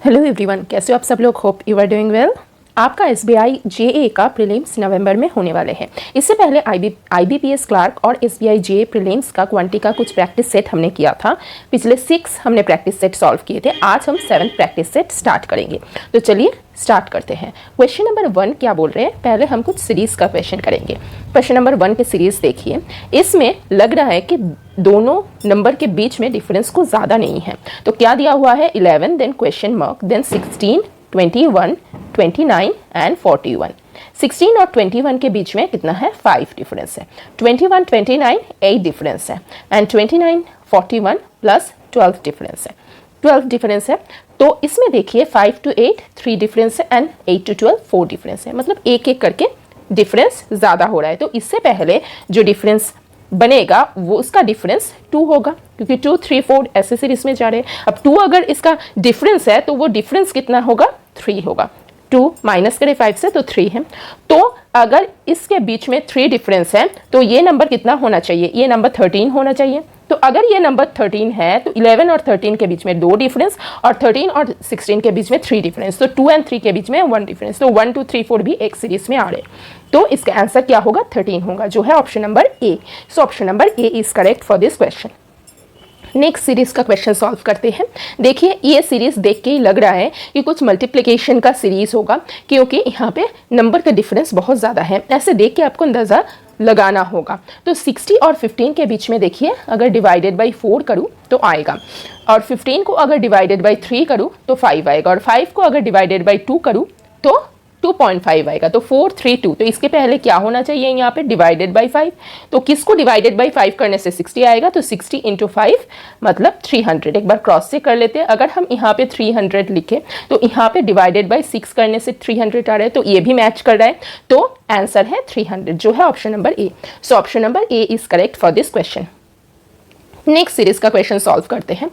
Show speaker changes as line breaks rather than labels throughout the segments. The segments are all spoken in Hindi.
हेलो एवरीवन, कैसे हो आप सब लोग। Hope you are doing well. आपका SBI JA का प्रीलिम्स नवंबर में होने वाले हैं। इससे पहले IBPS क्लार्क और SBI JA प्रीलिम्स का क्वांटी का कुछ प्रैक्टिस सेट हमने किया था। पिछले 6 हमने प्रैक्टिस सेट सॉल्व किए थे। आज हम 7th प्रैक्टिस सेट स्टार्ट करेंगे। तो चलिए स्टार्ट करते हैं। क्वेश्चन नंबर 1 क्या बोल रहे हैं, पहले हम कुछ सीरीज का क्वेश्चन करेंगे। क्वेश्चन नंबर 1 के सीरीज देखिए। इसमें लग रहा है कि दोनों नंबर के बीच में डिफरेंस को ज़्यादा नहीं है। तो क्या दिया हुआ है, 11 then question mark then 16 21 29 and 41। 16 और 21 के बीच में कितना है, 5 डिफरेंस है। 21 29 8 डिफरेंस है एंड 29 41 प्लस 12 डिफरेंस है। 12 डिफरेंस है। तो इसमें देखिए 5 to 8 3 डिफरेंस है एंड 8 to 12 4 डिफरेंस है। मतलब एक एक करके डिफरेंस ज़्यादा हो रहा है। तो इससे पहले जो डिफरेंस बनेगा वो उसका डिफरेंस 2 होगा, क्योंकि 2 3 4 ऐसे सीरीज में जा रहे हैं। अब 2 अगर इसका डिफरेंस है तो वो डिफरेंस कितना होगा, 3 होगा। 2 माइनस करें 5 से तो 3 है। तो अगर इसके बीच में 3 डिफरेंस है तो ये नंबर कितना होना चाहिए, ये नंबर 13 होना चाहिए। तो अगर ये नंबर 13 है तो 11 और 13 के बीच में 2 डिफरेंस और 13 और 16 के बीच में 3 डिफरेंस। तो 2 और 3 के बीच में 1 डिफरेंस। तो 1 2 3 4 भी एक सीरीज में आ रहे हैं। तो इसका आंसर क्या होगा, 13 होगा, जो है option number A. So option number A is correct for this question. Next series का क्वेश्चन सॉल्व करते हैं। देखिए ये सीरीज देख के ही लग रहा है कि कुछ मल्टीप्लिकेशन का सीरीज होगा, क्योंकि यहाँ पे नंबर का डिफरेंस बहुत ज़्यादा है। ऐसे देख के आपको अंदाज़ा लगाना होगा। तो 60 और 15 के बीच में देखिए, अगर डिवाइडेड बाई 4 करूँ तो आएगा, और 15 को अगर डिवाइडेड बाई 3 करूँ तो 5 आएगा, और 5 को अगर डिवाइडेड बाई 2 करूँ तो 2.5 आएगा। तो 4 3 2। तो इसके पहले क्या होना चाहिए यहाँ पे, डिवाइडेड बाई 5। तो किसको डिवाइडेड बाई 5 करने से 60 आएगा, तो 60 इंटू 5 मतलब 300। एक बार क्रॉस से कर लेते हैं। अगर हम यहाँ पे 300 लिखे तो यहाँ पे डिवाइडेड बाई 6 करने से 300 आ रहा है, तो ये भी मैच कर रहा है। तो आंसर है 300, जो है option number A. So option number A is correct for this question. Next series का क्वेश्चन सॉल्व करते हैं।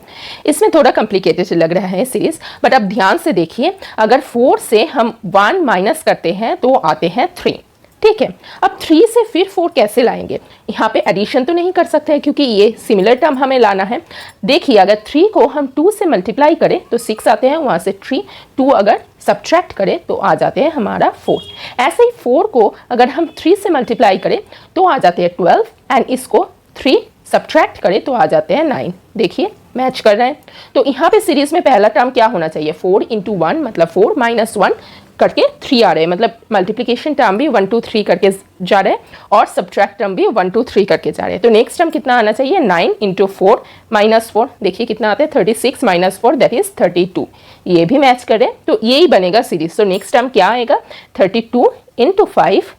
इसमें थोड़ा कॉम्प्लिकेटेड लग रहा है सीरीज, बट अब ध्यान से देखिए। अगर 4 से हम 1 माइनस करते हैं तो आते हैं 3, ठीक है। अब 3 से फिर 4 कैसे लाएंगे, यहाँ पे एडिशन तो नहीं कर सकते हैं, क्योंकि ये सिमिलर टर्म हमें लाना है। देखिए अगर 3 को हम 2 से मल्टीप्लाई करें तो 6 आते हैं, वहाँ से 3 2 अगर सब्ट्रैक्ट करें तो आ जाते हैं हमारा 4। ऐसे ही 4 को अगर हम 3 से मल्टीप्लाई करें तो आ जाते हैं 12, एंड इसको 3 सब्ट्रैक्ट करें तो आ जाते हैं 9। देखिए मैच कर रहे हैं। तो यहाँ पे सीरीज में पहला टर्म क्या होना चाहिए, 4 इंटू 1 मतलब 4 माइनस 1 करके 3 आ रहे हैं। मतलब मल्टीप्लिकेशन टर्म भी 1 2 3 करके जा रहे हैं, और सब्ट्रैक्ट टर्म भी 1 2 3 करके जा रहे हैं। तो नेक्स्ट टर्म कितना आना चाहिए, 9 इंटू 4 माइनस 4। देखिए कितना आता है, 36 माइनस 4 दैट इज 32। ये भी मैच कर रहे हैं, तो यही बनेगा सीरीज। तो नेक्स्ट टर्म क्या आएगा, 32 इंटू 5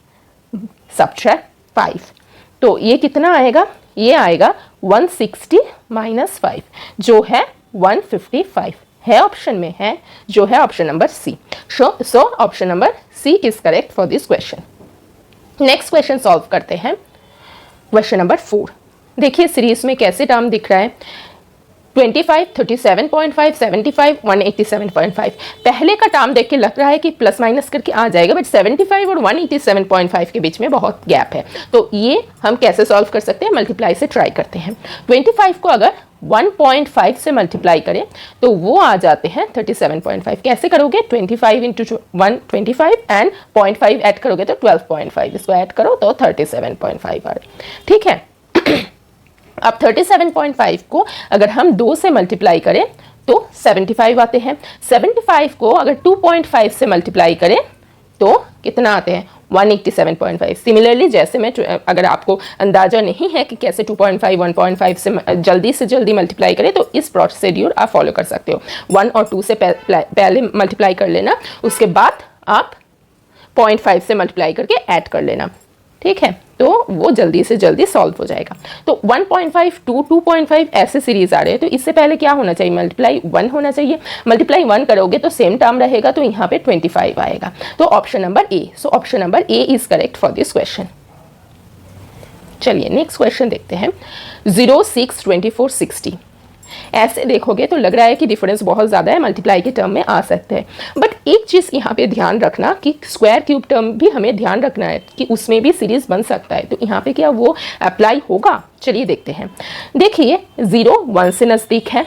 सब्ट्रैक्ट 5। तो ये कितना आएगा, ये आएगा 160 माइनस 5, जो है 155 है, ऑप्शन में है, जो है option number C. So option number C is correct for this question. Next question solve करते हैं। क्वेश्चन नंबर 4 देखिए सीरीज में कैसे टर्म दिख रहा है, 25 37.5 75 187.5। पहले का टर्म देख के लग रहा है कि प्लस माइनस करके आ जाएगा, बट 75 और 187.5 के बीच में बहुत गैप है। तो ये हम कैसे सॉल्व कर सकते हैं, मल्टीप्लाई से ट्राई करते हैं। 25 को अगर 1.5 से मल्टीप्लाई करें तो वो आ जाते हैं 37.5। कैसे करोगे, 25 इंटू 1 25 एंड 0.5 ऐड करोगे तो 12.5, इसको ऐड करो तो 37.5 आ रहे, ठीक है। अब 37.5 को अगर हम 2 से मल्टीप्लाई करें तो 75 आते हैं। 75 को अगर 2.5 से मल्टीप्लाई करें तो कितना आते हैं, 187.5। सिमिलरली जैसे मैं, अगर आपको अंदाजा नहीं है कि कैसे 2.5 1.5 से जल्दी मल्टीप्लाई करें, तो इस प्रोसीड्यूर आप फॉलो कर सकते हो। 1 और 2 से पहले मल्टीप्लाई कर लेना, उसके बाद आप 0.5 से मल्टीप्लाई करके ऐड कर लेना, ठीक है। तो वो जल्दी से जल्दी सॉल्व हो जाएगा। तो 1.5 2 2.5 ऐसे सीरीज आ रहे हैं, तो इससे पहले क्या होना चाहिए, मल्टीप्लाई 1 होना चाहिए। मल्टीप्लाई 1 करोगे तो सेम टर्म रहेगा, तो यहाँ पे 25 आएगा। तो option number A. So option number A is correct for this question. चलिए नेक्स्ट क्वेश्चन देखते हैं। 0 6 24 60। ऐसे देखोगे तो लग रहा है कि डिफरेंस बहुत ज़्यादा है, मल्टीप्लाई के टर्म में आ सकते हैं। बट एक चीज़ यहाँ पे ध्यान रखना कि स्क्वायर क्यूब टर्म भी हमें ध्यान रखना है कि उसमें भी सीरीज बन सकता है। तो यहाँ पे क्या वो अप्लाई होगा, चलिए देखते हैं। देखिए 0 1 से नज़दीक है,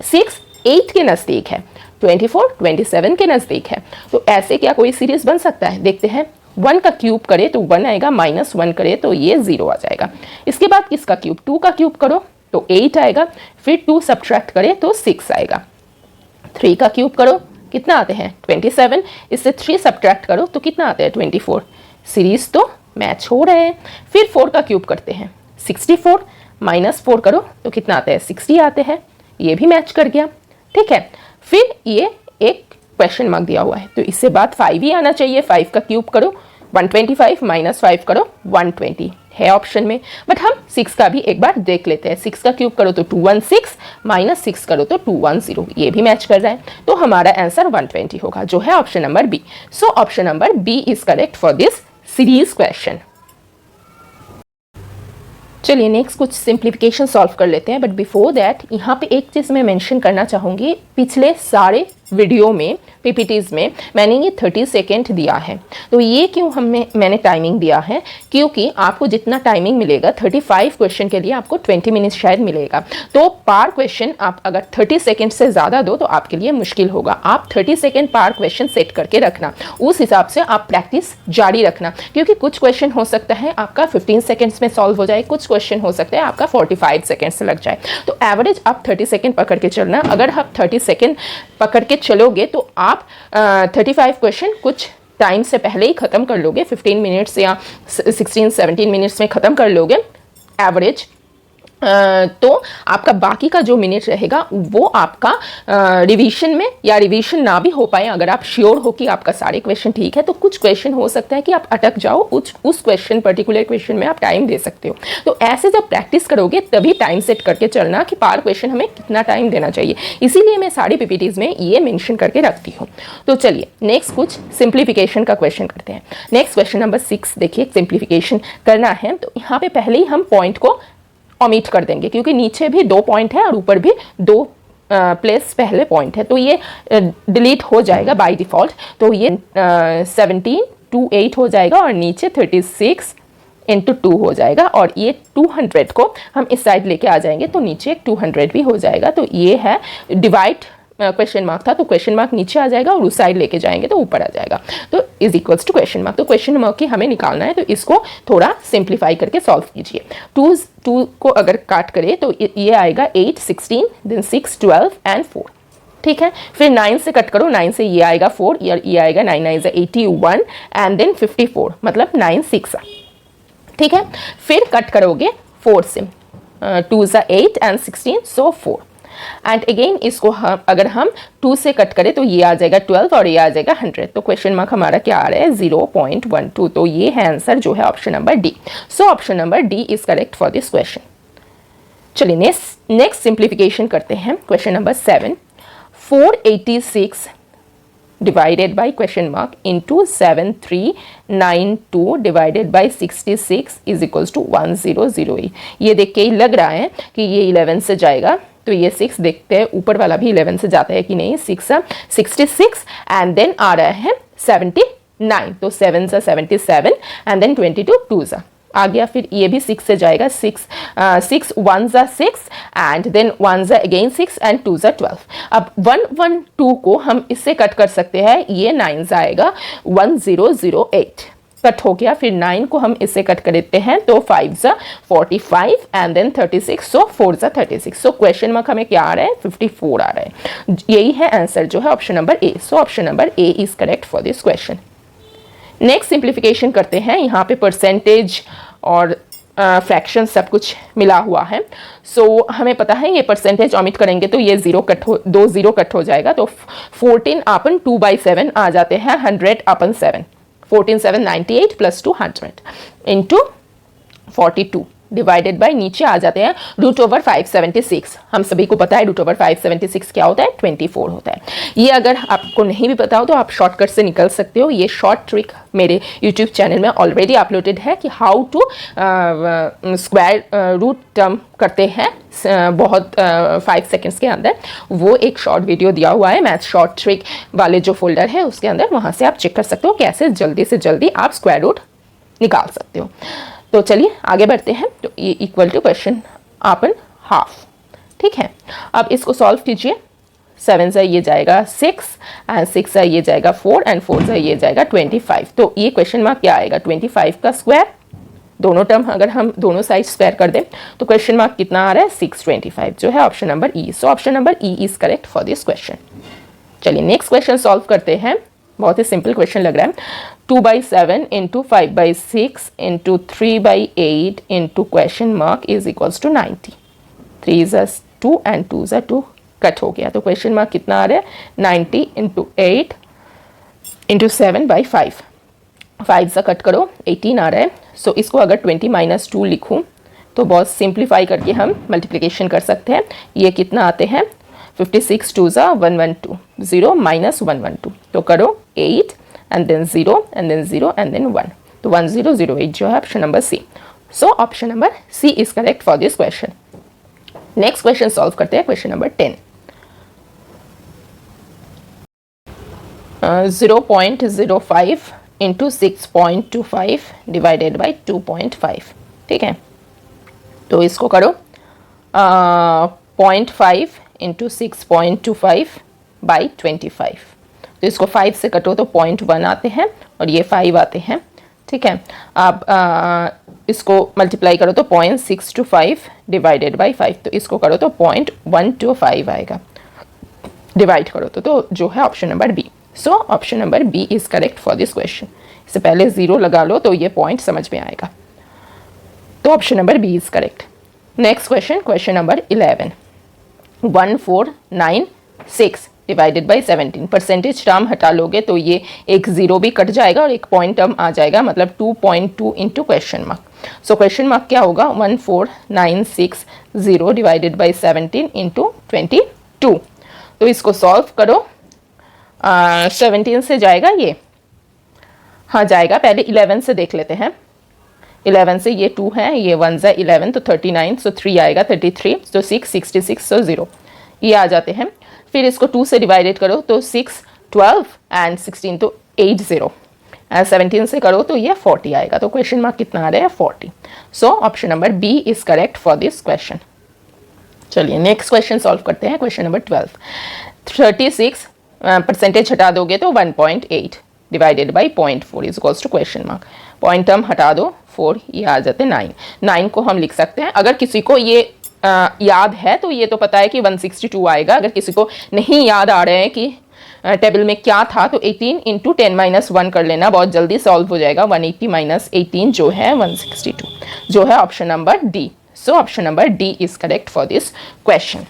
6 8 के नज़दीक है, 24 27 के नज़दीक है। तो ऐसे क्या कोई सीरीज बन सकता है? देखते हैं। 1 का क्यूब करे तो 1 आएगा, -1 करे तो ये 0 आ जाएगा। इसके बाद किसका क्यूब? 2 का क्यूब करो तो 8 आएगा, फिर 2 सब्ट्रैक्ट करे तो 6 आएगा। 3 का क्यूब करो, कितना आते हैं? 27, इससे 3 सब्ट्रैक्ट करो तो कितना आता है? 24। सीरीज तो मैच हो रहे हैं। फिर 4 का क्यूब करते हैं, 64, -4 करो तो कितना आता है? 60 आते हैं, ये भी मैच कर गया। ठीक है, फिर ये एक क्वेश्चन मार्क दिया हुआ है तो इससे बाद 5 ही आना चाहिए। 5 का क्यूब करो 125, -5 करो 120 है ऑप्शन में। बट हम 6 का भी एक बार देख लेते हैं। 6 का क्यूब करो तो 216, -6 करो तो 210, ये भी मैच कर रहा है। तो हमारा आंसर 120 होगा, जो है option number B. So option number B is correct for this series question. चलिए नेक्स्ट कुछ सिंप्लीफिकेशन सॉल्व कर लेते हैं। बट बिफोर दैट यहाँ पे एक चीज़ मैं मेंशन करना चाहूँगी, पिछले सारे वीडियो में पीपीटीज़ में मैंने ये 30 सेकेंड दिया है। तो ये क्यों मैंने टाइमिंग दिया है? क्योंकि आपको जितना टाइमिंग मिलेगा 35 क्वेश्चन के लिए आपको 20 मिनट शायद मिलेगा। तो पार क्वेश्चन आप अगर 30 सेकेंड से ज़्यादा दो तो आपके लिए मुश्किल होगा। आप 30 सेकेंड पार क्वेश्चन सेट करके रखना, उस हिसाब से आप प्रैक्टिस जारी रखना। क्योंकि कुछ क्वेश्चन हो सकता है आपका 15 सेकेंड्स में सॉल्व हो जाए, कुछ क्वेश्चन हो सकता है आपका 45 सेकेंड से लग जाए। तो एवरेज आप 30 सेकेंड पकड़ के चलना। अगर आप 30 सेकेंड पकड़ के चलोगे तो आप 35 क्वेश्चन कुछ टाइम से पहले ही ख़त्म कर लोगे, 15 मिनट्स या 16-17 मिनट्स में ख़त्म कर लोगे एवरेज। तो आपका बाकी का जो मिनट रहेगा वो आपका रिवीजन में, या रिवीजन ना भी हो पाए, अगर आप श्योर हो कि आपका सारे क्वेश्चन ठीक है तो कुछ क्वेश्चन हो सकता है कि आप अटक जाओ, उस क्वेश्चन पर्टिकुलर क्वेश्चन में आप टाइम दे सकते हो। तो ऐसे जब प्रैक्टिस करोगे तभी टाइम सेट करके चलना कि पार क्वेश्चन हमें कितना टाइम देना चाहिए। इसीलिए मैं सारी पीपीटीज में ये मेंशन करके रखती हूँ। तो चलिए नेक्स्ट कुछ सिंप्लीफिकेशन का क्वेश्चन करते हैं। नेक्स्ट क्वेश्चन नंबर 6 देखिए, सिंप्लीफिकेशन करना है। तो यहाँ पे पहले ही हम पॉइंट को ओमिट कर देंगे क्योंकि नीचे भी 2 पॉइंट है और ऊपर भी 2 प्लेस पहले पॉइंट है, तो ये डिलीट हो जाएगा बाय डिफ़ॉल्ट। तो ये 17 to 8 हो जाएगा और नीचे 36 × 2 हो जाएगा, और ये 200 को हम इस साइड लेके आ जाएंगे तो नीचे एक 200 भी हो जाएगा। तो ये है डिवाइड, क्वेश्चन मार्क था तो क्वेश्चन मार्क नीचे आ जाएगा और उस साइड लेके जाएंगे तो ऊपर आ जाएगा। तो is equals to question mark. तो क्वेश्चन मार्क ही हमें निकालना है, तो इसको थोड़ा सिंप्लीफाई करके सॉल्व कीजिए। 2 को अगर काट करें तो ये आएगा 8, 16, देन 6, 12 एंड 4। ठीक है, फिर 9 से कट करो, 9 से ये आएगा 4, ये आएगा 9 9 81 एंड देन 54, मतलब 9 6। ठीक है, फिर कट करोगे 4 से, 2 8 एंड 16 सो 4 एंड अगेन इसको अगर हम 2 से कट करें तो ये आ जाएगा 12 और ये आ जाएगा 100। तो क्वेश्चन मार्क हमारा क्या आ रहा है? 0.12। तो ये है आंसर जो है option number D. So option number D is correct for this question. चलिए नेक्स्ट सिंप्लीफिकेशन करते हैं। Question number 7, 486 divided by question mark into 7392 divided by 66 is equals to 1008। ये देख के ही लग रहा है कि ये 11 से जाएगा, तो ये 6 देखते हैं ऊपर वाला भी 11 से जाता है कि नहीं। 66 एंड देन आ रहा है 79, तो 7 सा 77 एंड देन 22 2 सा आ गया। फिर ये भी 6 से जाएगा, 6 1 ज़ा 6 एंड देन 1 ज़ा अगेन 6 एंड 2 ज़ा 12। अब 112 को हम इससे कट कर सकते हैं, ये 9 ज़ा आएगा 1008 कट हो गया। फिर 9 को हम इससे कट कर देते हैं तो 5 ज़ा 45 एंड देन 36, सो 4 ज़ा 36। सो क्वेश्चन मार्क हमें क्या आ रहा है? 54 आ रहा है। यही है आंसर जो है option number A. So option number A is correct for this question. Next simplification करते हैं। यहाँ पे परसेंटेज और फ्रैक्शन सब कुछ मिला हुआ है। सो हमें पता है ये परसेंटेज ऑमिट करेंगे तो ये 2 0 कट हो जाएगा। तो 14 अपन 2/7 आ जाते हैं 100/7। 14 7 98 प्लस 200 इंटू 42 डिवाइडेड बाय नीचे आ जाते हैं √576। हम सभी को पता है √576 क्या होता है? 24 होता है। ये अगर आपको नहीं भी पता हो तो आप शॉर्टकट से निकल सकते हो। ये शॉर्ट ट्रिक मेरे यूट्यूब चैनल में ऑलरेडी अपलोडेड है कि how to square root term करते हैं बहुत 5 सेकेंड्स के अंदर। वो एक शॉर्ट वीडियो दिया हुआ है मैथ शॉर्ट ट्रिक वाले जो फोल्डर है उसके अंदर, वहाँ से आप चेक कर सकते हो कैसे जल्दी से जल्दी आप स्क्वायर रूट निकाल सकते हो। तो चलिए आगे बढ़ते हैं। तो ये equal to question upon half. ठीक है, अब इसको सॉल्व कीजिए। 7 से ये जाएगा 6 एंड 6 से ये जाएगा 4 एंड 4 से ये जाएगा 25। तो ये क्वेश्चन मार्क क्या आएगा 25 का स्क्वायर, दोनों टर्म अगर हम दोनों साइड स्क्वायर कर दें तो क्वेश्चन मार्क कितना आ रहा है 625, जो है option number E. So option number E is correct for this question. चलिए नेक्स्ट क्वेश्चन सॉल्व करते हैं। बहुत ही सिंपल क्वेश्चन लग रहा है। 2/7 into 5/6 into 3/8 into question mark is equals to 90। 3 is 2 and 2 is 2 cut हो गया, तो क्वेश्चन मार्क कितना आ रहा है 90 इंटू 8 इंटू 7/5। 5 से कट करो 18 आ रहा है। सो इसको अगर 20 - 2 लिखूं तो बहुत सिंप्लीफाई करके हम मल्टीप्लिकेशन कर सकते हैं। ये कितना आते हैं 56 2 ज़ा 112, 0 - 112, तो करो 8 and then 0 and then 0 and then 1, तो 1008 जो है option number C. So option number C is correct for this question. Next question solve करते हैं, question number 10। 0.05 into 6.25 divided by 2.5, ठीक है। तो इसको करो 0.5 इंटू 6.25 बाई 25। तो इसको 5 से कटो तो 0.1 आते हैं और ये 5 आते हैं, ठीक है। आप इसको मल्टीप्लाई करो तो 0.625 डिवाइडेड बाई 5, तो इसको करो तो 0.125 आएगा, डिवाइड करो तो जो है option number B. So option number B is correct for this question. इससे पहले 0 लगा लो तो ये पॉइंट समझ में आएगा, तो option number B is correct. Next question, question number 11। 1496 divided by 17। Percentage term हटा लोगे तो ये एक 0 भी कट जाएगा और एक पॉइंट टर्म आ जाएगा, मतलब 2.2 इंटू क्वेश्चन मार्क। सो क्वेश्चन मार्क क्या होगा 14960 डिवाइडेड बाई 17 इंटू 22। तो इसको सॉल्व करो। 17 से जाएगा ये, हाँ जाएगा। पहले 11 से देख लेते हैं। 11 से ये 2 है, ये 1 ज़ा 11 तो 39, सो 3 आएगा 33, तो 6 66, सो 0 ये आ जाते हैं। फिर इसको 2 से डिवाइडेड करो तो 6 12 एंड 16 तो 80 एंड 17 से करो तो ये 40 आएगा। तो क्वेश्चन मार्क कितना आ रहा है 40। So option number B is correct for this question. चलिए नेक्स्ट क्वेश्चन सॉल्व करते हैं, क्वेश्चन नंबर 12। 36 परसेंटेज हटा दोगे तो 1.8 divided by 0.4 is equals to question mark. Point term हटा दो 4, ये आ जाते हैं 9। 9 को हम लिख सकते हैं, अगर किसी को ये याद है तो ये तो पता है कि 162 आएगा। अगर किसी को नहीं याद आ रहा है कि टेबल में क्या था तो 18 इंटू 10 - 1 कर लेना, बहुत जल्दी सॉल्व हो जाएगा। 180 - 18 जो है 162, जो है option number D. So option number D is correct for this question.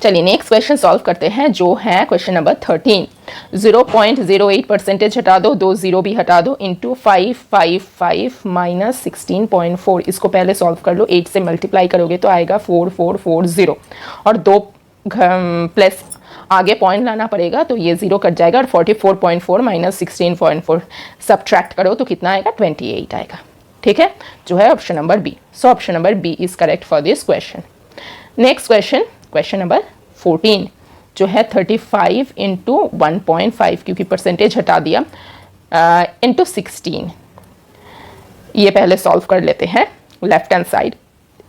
चलिए नेक्स्ट क्वेश्चन सॉल्व करते हैं, जो है क्वेश्चन नंबर 13। 0.08 परसेंटेज हटा दो, 2 0 भी हटा दो, इंटू 555 माइनस 16.4। इसको पहले सॉल्व कर लो, 8 से मल्टीप्लाई करोगे तो आएगा 4440 और 2 प्लस आगे पॉइंट लाना पड़ेगा तो ये 0 कट जाएगा और 44.4 माइनस 16.4 सब्ट्रैक्ट करो तो कितना आएगा 28 आएगा, ठीक है, जो है option number B. So option number B is correct for this question. Next question, question number 14, जो है 35 इंटू 1.5, क्योंकि परसेंटेज हटा दिया, इंटू 16। ये पहले सॉल्व कर लेते हैं लेफ्ट हैंड साइड।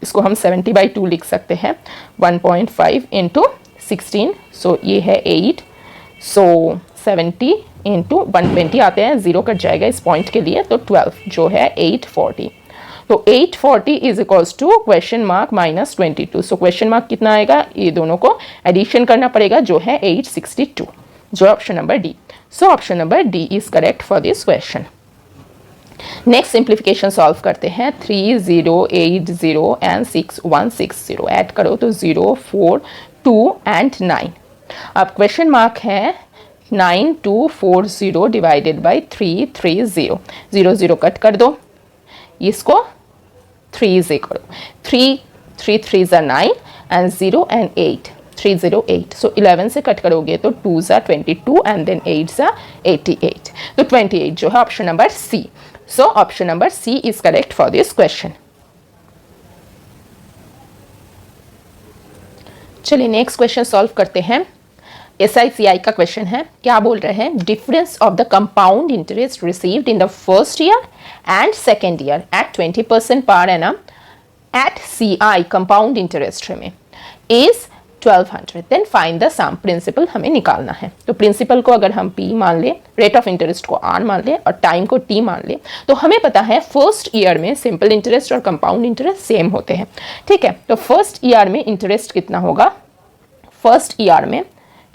इसको हम 70/2 लिख सकते हैं। 1.5 इंटू 16, सो ये है 8। सो 70 इंटू 120 आते हैं, 0 कट जाएगा इस पॉइंट के लिए, तो 12 जो है 840। तो 840 is equals to question mark minus 22। So question mark कितना आएगा, ये दोनों को एडिशन करना पड़ेगा, जो है 862, जो है option number D. So option number D is correct for this question. Next simplification solve करते हैं। 3080 एंड 6160 ऐड करो तो 0 4 2 एंड 9। अब क्वेश्चन मार्क है 9240 डिवाइडेड बाई 330। 0 0 कट कर दो, इसको 3 से करो, 3 3 ज़ा 9 एंड 0 एंड 8, 308। सो 11 से कट करोगे तो 2 ज़ा 22 एंड देन 8 ज़ा 88, तो 28 जो है option number C. So option number C is correct for this question. चलिए नेक्स्ट क्वेश्चन सॉल्व करते हैं। SICI का क्वेश्चन है, क्या बोल रहे हैं, difference of the compound interest received in the first year and second year at 20% per annum at CI compound interest में is 1200। Then find the sum, principal हमें निकालना है। तो प्रिंसिपल को अगर हम P मान ले, रेट ऑफ इंटरेस्ट को R मान ले और टाइम को T मान ले, तो हमें पता है फर्स्ट ईयर में सिंपल इंटरेस्ट और कंपाउंड इंटरेस्ट सेम होते हैं। ठीक है, तो फर्स्ट ईयर में इंटरेस्ट कितना होगा, फर्स्ट ईयर में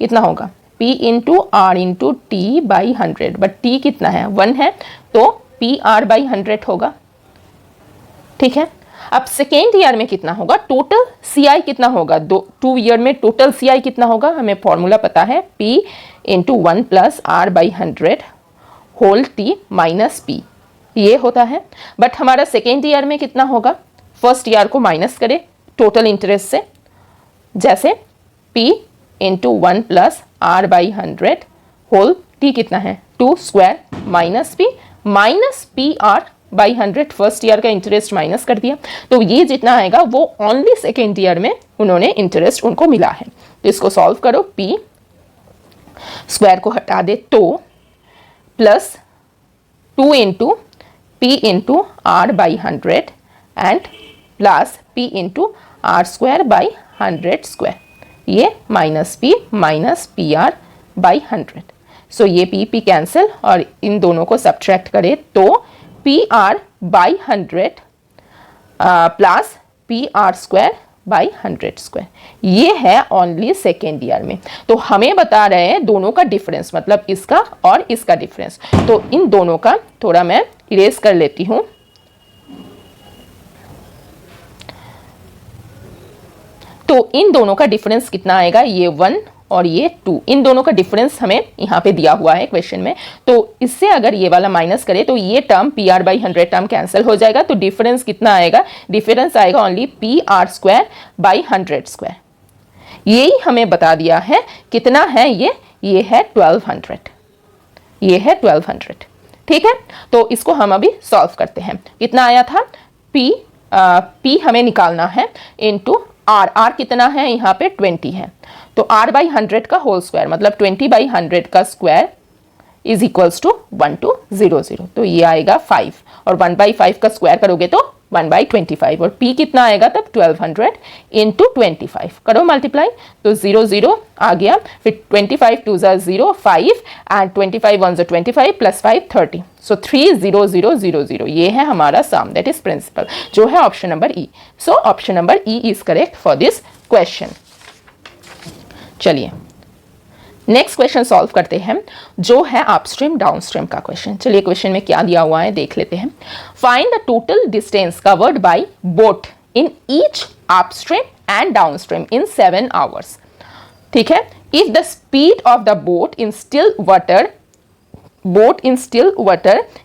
कितना होगा, P into R into T by 100, but T कितना है, 1 है, तो PR बाई 100 होगा। ठीक है, अब सेकेंड ईयर में कितना होगा, टोटल CI कितना होगा, 2 ईयर में टोटल CI कितना होगा, हमें फॉर्मूला पता है, P into 1 plus R by 100 whole T minus P, ये होता है। बट हमारा सेकेंड ईयर में कितना होगा, फर्स्ट ईयर को माइनस करें टोटल इंटरेस्ट से, जैसे P into 1 plus R by 100 whole T कितना है, 2 square minus P R by 100, first year का इंटरेस्ट माइनस कर दिया, तो ये जितना आएगा वो ओनली सेकेंड ईयर में उन्होंने इंटरेस्ट उनको मिला है। तो इसको सॉल्व करो, P स्क्वायर को हटा दे तो plus 2 into P into R by 100 and plus P into R square by 100 square, ये माइनस पी आर बाई 100। सो ये P कैंसिल और इन दोनों को सब्ट्रैक्ट करें तो PR by 100 plus PR square by 100 square, ये है ओनली सेकेंड ईयर में। तो हमें बता रहे हैं दोनों का डिफरेंस, मतलब इसका और इसका डिफरेंस। तो इन दोनों का थोड़ा मैं इरेज कर लेती हूं। तो इन दोनों का डिफरेंस कितना आएगा, ये 1 और ये 2, इन दोनों का डिफरेंस हमें यहाँ पे दिया हुआ है क्वेश्चन में। तो इससे अगर ये वाला माइनस करें तो ये term PR by 100 term cancel हो जाएगा, तो डिफरेंस कितना आएगा, डिफरेंस आएगा only PR square by 100 square. यही हमें बता दिया है कितना है ये है 1200, ये है 1200। ठीक है, तो इसको हम अभी सॉल्व करते हैं। कितना आया था, P हमें निकालना है इंटू R कितना है, यहाँ पे 20 है, तो R बाई 100 का होल स्क्वायर मतलब 20 बाई 100 का स्क्वायर इज इक्वल्स टू 1200, तो ये आएगा 5 और 1 बाई 5 का स्क्वायर करोगे तो 1 बाई 25 और P कितना आएगा तब 1200 इंटू 25 करो मल्टीप्लाई, तो 0 0 आ गया, फिर 25 2 0 5 एंड 25 1 25 प्लस 5 30, सो 30000, ये है हमारा सम, दैट इज प्रिंसिपल, जो है option number E. So option number E is correct for this question. चलिए नेक्स्ट क्वेश्चन सॉल्व करते हैं, जो है अपस्ट्रीम डाउनस्ट्रीम का क्वेश्चन। चलिए क्वेश्चन में क्या दिया हुआ है देख लेते हैं। Find the total distance covered by boat in each upstream and downstream in 7 hours. ठीक है, if the speed of the boat in still water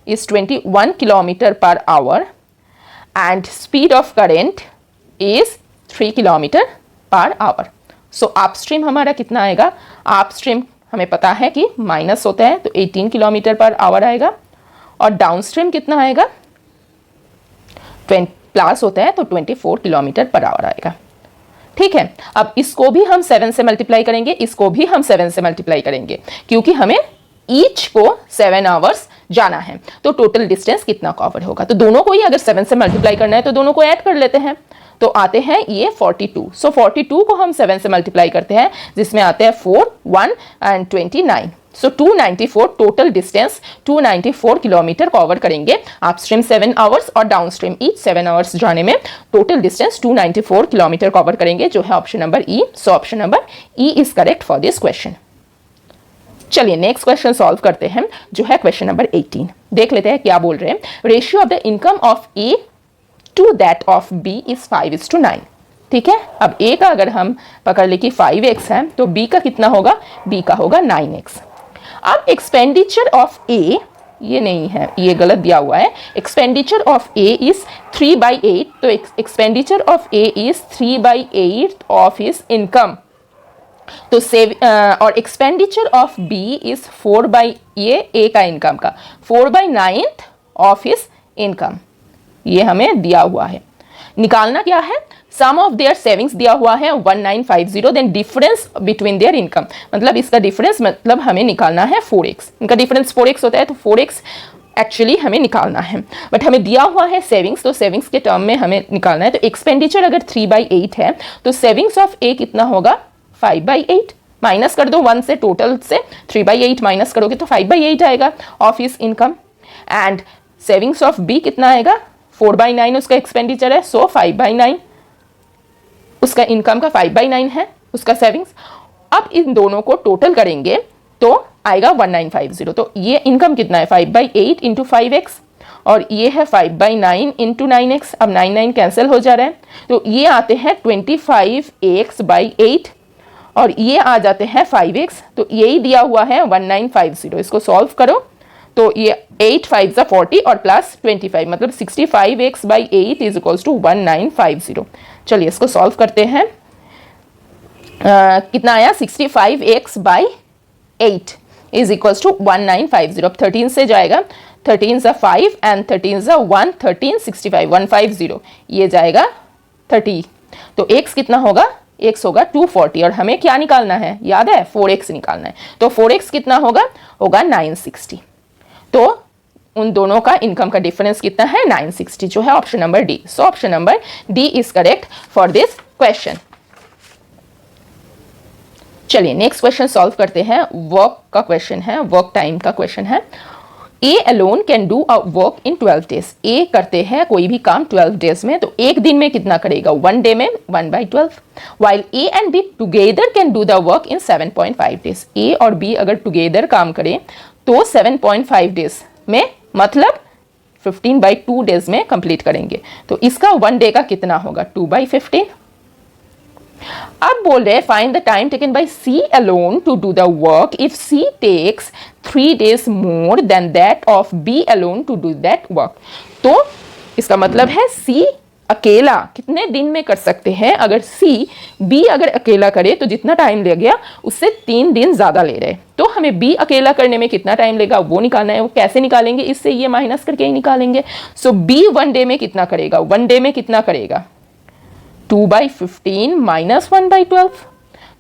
is 21 kilometre per hour and speed of current is 3 kilometre per hour. So upstream हमारा कितना आएगा, अपस्ट्रीम हमें पता है कि माइनस होता है तो 18 किलोमीटर पर आवर आएगा, और डाउनस्ट्रीम कितना आएगा, प्लस होता है तो 24 किलोमीटर पर आवर आएगा। ठीक है, अब इसको भी हम 7 से मल्टीप्लाई करेंगे, इसको भी हम 7 से मल्टीप्लाई करेंगे, क्योंकि हमें ईच को 7 आवर्स जाना है, तो टोटल डिस्टेंस कितना कवर होगा। तो दोनों को ही अगर 7 से मल्टीप्लाई करना है तो दोनों को ऐड कर लेते हैं, तो आते हैं ये 42। सो 42 को हम 7 से मल्टीप्लाई करते हैं, जिसमें आते हैं 4 1 and 29, so 294 total distance 294 kilometre cover करेंगे। अपस्ट्रीम 7 आवर्स और डाउनस्ट्रीम ईच 7 आवर्स जाने में टोटल डिस्टेंस 294 किलोमीटर कवर करेंगे, जो है option number E. So option number E is correct for this question. चलिए नेक्स्ट क्वेश्चन सॉल्व करते हैं, जो है क्वेश्चन नंबर 18। देख लेते हैं क्या बोल रहे हैं। Ratio of the income of A to that of B is 5:9। ठीक है, अब ए का अगर हम पकड़ ले कि 5x है तो बी का कितना होगा, बी का होगा 9x। अब एक्सपेंडिचर ऑफ ए, ये नहीं है, ये गलत दिया हुआ है, एक्सपेंडिचर ऑफ ए इज 3/8, तो expenditure of A is 3/8 of his income, तो और एक्सपेंडिचर ऑफ बी इज 4 ये ए का इनकम का 4/9 ऑफ हिज इनकम, ये हमें दिया हुआ है। निकालना क्या है, सम ऑफ देयर सेविंग्स दिया हुआ है 1950, then difference between their income, मतलब इसका डिफरेंस मतलब हमें निकालना है 4x, इनका डिफरेंस 4x होता है, तो 4x एक्चुअली हमें निकालना है, बट हमें दिया हुआ है सेविंग्स, तो सेविंग्स के टर्म में हमें निकालना है। तो एक्सपेंडिचर अगर 3/8 है तो सेविंग्स ऑफ ए कितना होगा 5/8 माइनस कर दो 1 से, टोटल से 3/8 माइनस करोगे तो 5/8 आएगा of his income. And savings of B कितना आएगा, 4/9 उसका एक्सपेंडिचर है, सो 5/9 उसका इनकम का 5/9 है उसका सेविंग्स। अब इन दोनों को टोटल करेंगे तो आएगा 1950। तो ये इनकम कितना है 5/8 इंटू 5x और ये है 5/9 इंटू 9x। अब 9 कैंसिल हो जा रहा है तो ये आते हैं 25x/8 और ये आ जाते हैं 5x। तो यही दिया हुआ है 1950। इसको सॉल्व करो तो ये 8 5 ज़ा 40 और प्लस 25 मतलब 65x/8 इज इक्वल्स टू 1950। चलिए इसको सॉल्व करते हैं। कितना आया 65x/8 इज इक्वल्स टू 1950। अब 13 से जाएगा, 13 ज़ा 5 एंड 13 ज़ा 1, 13 65 150 ये जाएगा 30। तो x कितना होगा, x होगा 240 और हमें क्या निकालना है याद है 4x निकालना है। तो 4x कितना होगा 960। तो उन दोनों का इनकम का डिफरेंस कितना है 960 जो है option number D. So option number D is correct for this question. चलिए नेक्स्ट क्वेश्चन सॉल्व करते हैं। वर्क का क्वेश्चन है, वर्क टाइम का क्वेश्चन है। A alone can do a work in 12 days. A करते हैं कोई भी काम 12 डेज में, तो एक दिन में कितना करेगा 1 डे में 1/12। While A and B together can do the work in 7.5 days. A और बी अगर टुगेदर काम करें तो 7.5 डेज में मतलब 15/2 डेज में कंप्लीट करेंगे। तो इसका 1 डे का कितना होगा 2/15। अब बोल रहे find the time taken by C alone to do the work if C takes 3 days more than that of B alone to do that work. तो इसका मतलब है सी अकेला कितने दिन में कर सकते हैं। अगर सी बी अगर अकेला करे तो जितना टाइम ले गया उससे 3 दिन ज्यादा ले रहे, तो हमें बी अकेला करने में कितना टाइम लेगा वो निकालना है। वो कैसे निकालेंगे, इससे ये माइनस करके ही निकालेंगे। सो बी 1 डे में कितना करेगा, 1 डे में कितना करेगा 2/15 माइनस 1/12।